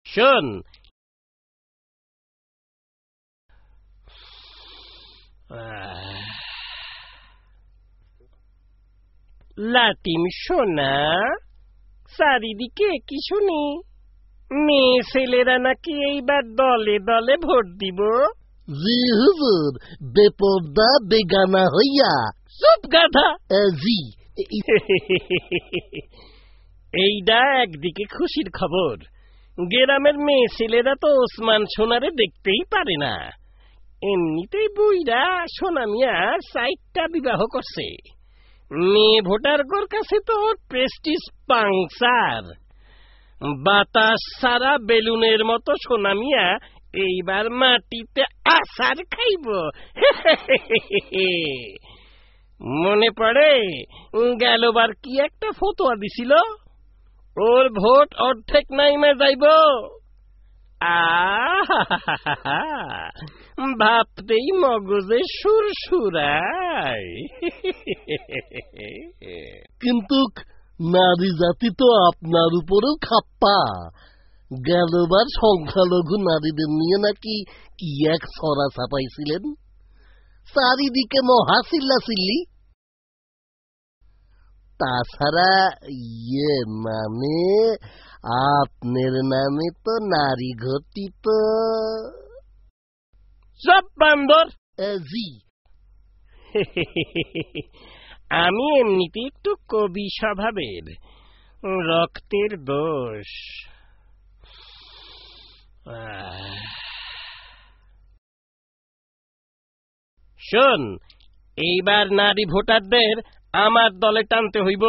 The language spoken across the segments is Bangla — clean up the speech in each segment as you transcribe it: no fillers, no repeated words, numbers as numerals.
শোন, লাটিম সোনা, চারিদিকে কি শুনি মেয়ে ছেলেরা নাকি এইবার দলে দলে ভোট দিব। জি হুজুর, বেপর্দা বেগানা হইয়া। চুপ গাধা। জি। এইটা একদিকে খুশির খবর, গ্রামের মেয়ে ছেলেরা তো ওসমান সোনারে দেখতেই পারে না। এমনিতেই বুইরা সোনা মিয়া 4টা বিবাহ করছে। মেয়ে ভোটারগর কাছে তো ওর প্রেস্টিজ পাংচার। বাতাস ছাড়া বেলুনের মতো সোনা মিয়া এইবার মাটিতে আছাড় খাইব। মনে পড়ে গেলবার কি একটা ফতোয়া দিছিল, ওর ভোট অর্ধেক নাইমে যাইব। ভাবতেই মগজে সুরসুরায়। কিন্তু নারী জাতি তো আপনার উপরেও খাপ্পা। গেলবার সংখ্যালঘু নারীদের নিয়ে নাকি কি এক ছড়া ছাপাইছিলেন, চারিদিকে মহা চিল্লাচিল্লি। তাছাড়া মানে আপনার নামে তো নারী ঘটিত। সব বান্দর। জি। আমি এমনিতে একটু কবি স্বভাবের, রক্তের দোষ। শোন, এইবার নারী ভোটারদের আমার দলে টানতে হইব।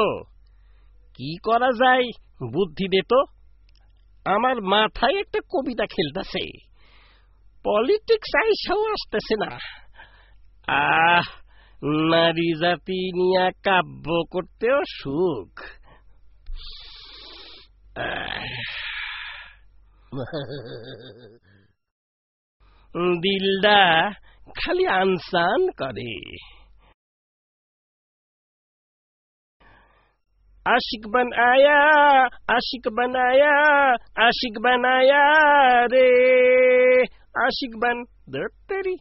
কি করা যায় বুদ্ধি দে তো। আমার মাথায় একটা কবিতা খেলতেছে, পলিটিক্স আইসাও আসতেছে না। নারী জাতি নিয়ে কাব্য করতেও সুখ। দিলদা খালি আনসান করে। आशिक बनाया, आशिक बनाया, आशिक बनाया रे, आशिक बन। तेरी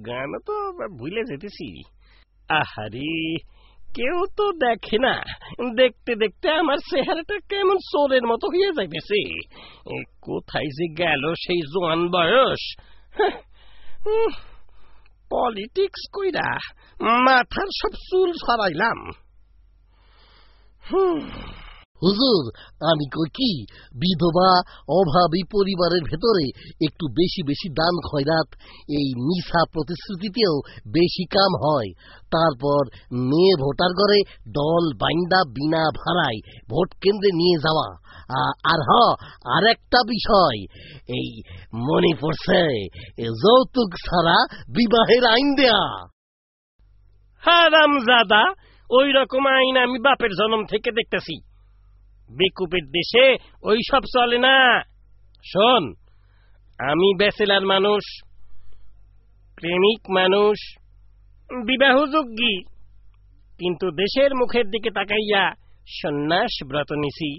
গান তো ভুলে যেতেছি। আহারে, কেউ তো দেখে না। দেখতে দেখতে আমার চেহারাটা কেমন চোরের মতো হয়ে যাইতেছে। কোথায় যে গেল সেই জোয়ান বয়স। পলিটিক্স কইরা মাথার সব চুল সরাইলাম। হুজুর, আমি কই কি, বিধবা অভাবী পরিবারের ভেতরে একটু বেশি বেশি দান খয়রাত, এই মিছা প্রতিশ্রুতিতেও বেশি কাম হয়। তারপর মেয়ে ভোটার ঘরে দল বাইন্দা বিনা ভাড়ায় ভোট কেন্দ্রে নিয়ে যাওয়া। আর আরেকটা বিষয়, এই মনে পড়ছে, যৌতুক ছাড়া বিবাহের আইন দেয়া। হারামজাদা, ওই রকম আইন আমি বাপের জন্ম থেকে দেখতেছি। বেকুপের দেশে ওই সব চলে না। শোন, আমি ব্যাচেলার মানুষ, প্রেমিক মানুষ, বিবাহযোগ্যী, কিন্তু দেশের মুখের দিকে তাকাইয়া সন্ন্যাস ব্রত নিছি।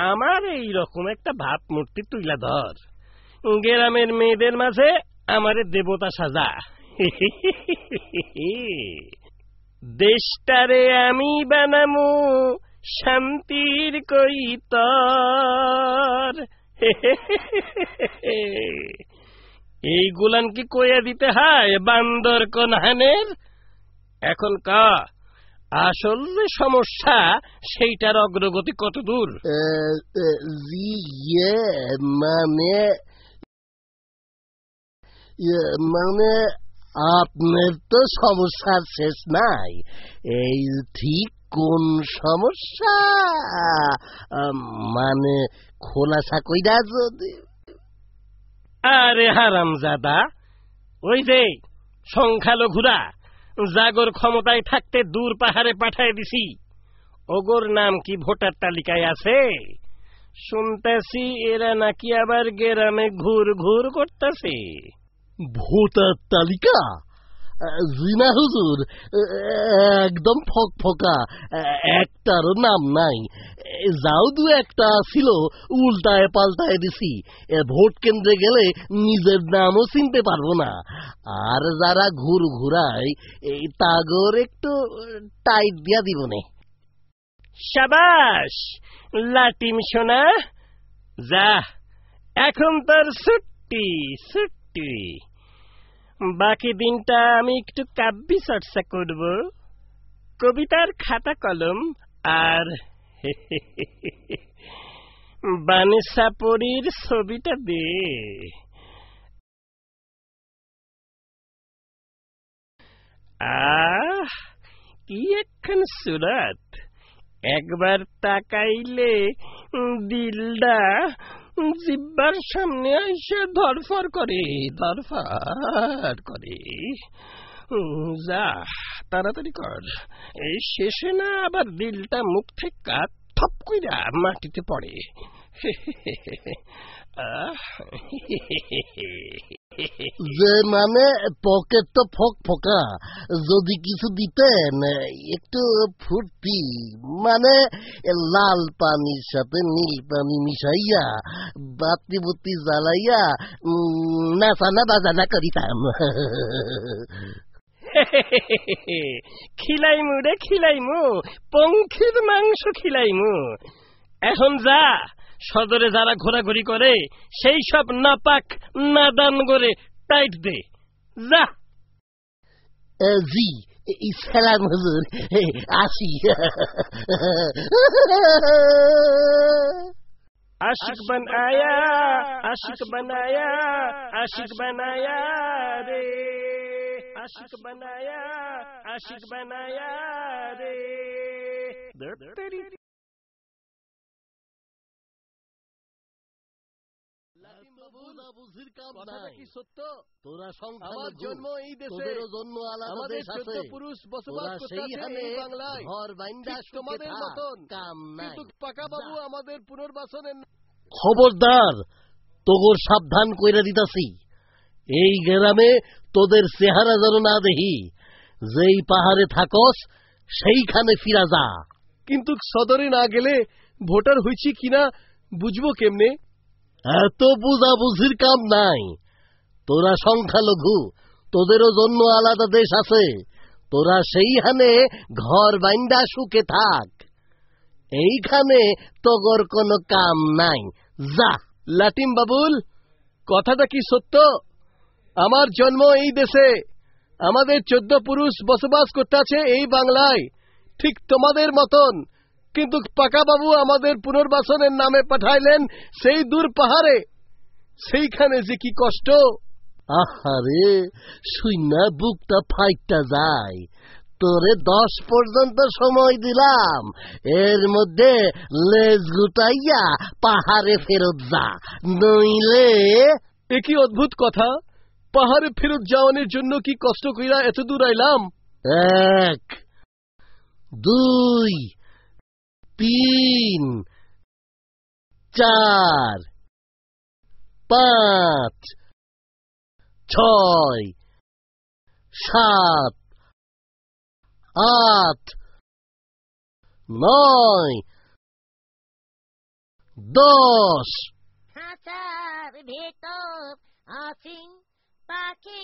আমার এই রকম একটা ভাবমূর্তি তুইলা ধর, গ্রামের মেয়েদের মাঝে আমারে দেবতা সাজা। দেশটারে আমি বানামু শান্তির কইতর। এই গুলান কি কইয়া দিতে হয় বান্দর কোনহানের? এখন কা আসল যে সমস্যা, সেইটার অগ্রগতি কত দূর? মানে আপনার তো সমস্যার শেষ নাই। এই ঠিক কোন সমস্যা মানে খোলাসা কইরা যদি। আরে হারামজাদা, ওই যে সংখ্যালঘুরা জাগর ক্ষমতায় থাকতে দূর পাহাড়ে পাঠায় দিছি, ওগোর নাম কি ভোটার তালিকায় আছে? শুনতেছি এরা নাকি আবার গ্রামে ঘুর ঘুর করতেছে। ভোটার তালিকা? জি না হুজুর, একদম ফকফকা, একটারও নাম নাই। যাও দু একটা ছিল, উল্টায় পাল্টায় দিছি। ভোট কেন্দ্রে গেলে নিজের নামও চিনতে পারবো না। আর যারা ঘুরায় তাগর একটু টাইট দিয়া দিবনে। সাবাস লাটিম সোনা, যা এখন তোর ছুটি ছুটি। বাকি দিনটা আমি একটু কাব্য চর্চা করব, কবিতার খাতা কলম আর বানেসা পরীর ছবিটা দে। আহ, কি একখান সুরত! একবার তাকাইলে দিলটা জিব্বার সামনে এসে ধরফর করে, ধরফর করে। যা তাড়াতাড়ি কর, এই শেষে না আবার দিলটা মুখ থেকে থপ কইরা মাটিতে পড়ে। যে মানে পকেট তো ফকফকা, যদি কিছু দিতেন একটু ফুর্তি, মানে লাল পানির সাথে নীল পানি মিশাইয়া বাতি বুতি জ্বালাইয়া নাচানা বাজানা করিতাম। খিলাইমু রে খিলাইমু, পঙ্খির মাংস খিলাইমু। এখন যা, সদরে যারা ঘোরাঘুরি করে সেই সব নাপাক নাদান করে টাইট দে, যা। জি, সালাম হুজুর, আসি। আশিক বানায়া, আশিক বানায়া, আশিক বানায়া রে, আশিক বানায়া, আশিক বানায়া রে। তোরা আমার জন্ম এই দেশে, জন্ম আলাদা দেশ আছে, পুরুষ বসবাস করতেছে এই বাংলায়, ঘর বাইন্দা তোমাদের মতন কাম নাই। পাকা বাবু আমাদের পুনর্বাসনের। খবরদার, তোগর সাবধান কইরা দিতাছি, এই গ্রামে তোদের চেহারা যেন না দেখি। যেই পাহাড়ে থাকস সেইখানে ফিরা যা। কিন্তু সদরে না গেলে ভোটার হইছি কিনা বুঝবো কেমনে? এত বুঝাবুঝির কাম নাই। তোরা সংখ্যালঘু, তোদেরও জন্য আলাদা দেশ আছে, তোরা সেইখানে ঘর বাইন্দা সুখে থাক। এইখানে তোগর কোনো কাম নাই, যা। লাটিম বাবুল, কথাটা কি সত্য? আমার জন্ম এই দেশে, আমাদের 14 পুরুষ বসবাস করতে আছে এই বাংলায়, ঠিক তোমাদের মতন। কিন্তু পাকা বাবু আমাদের পুনর্বাসনের নামে পাঠাইলেন সেই দূর পাহাড়ে, সেইখানে যে কি কষ্ট। আহারে, শুইনা বুকটা ফাইটটা যায়। তোরে 10 পর্যন্ত সময় দিলাম, এর মধ্যে লেজ গুটাইয়া পাহাড়ে ফেরত যা, নইলে। এ কি অদ্ভুত কথা! পাহাড়ে ফেরত যাওয়ানোর জন্য কি কষ্ট কইরা এত দূর আইলাম? 1, 2, 3, 4, 5, 6, 7, 8, 9, 10। খাঁচার ভেতর আসিন পাখি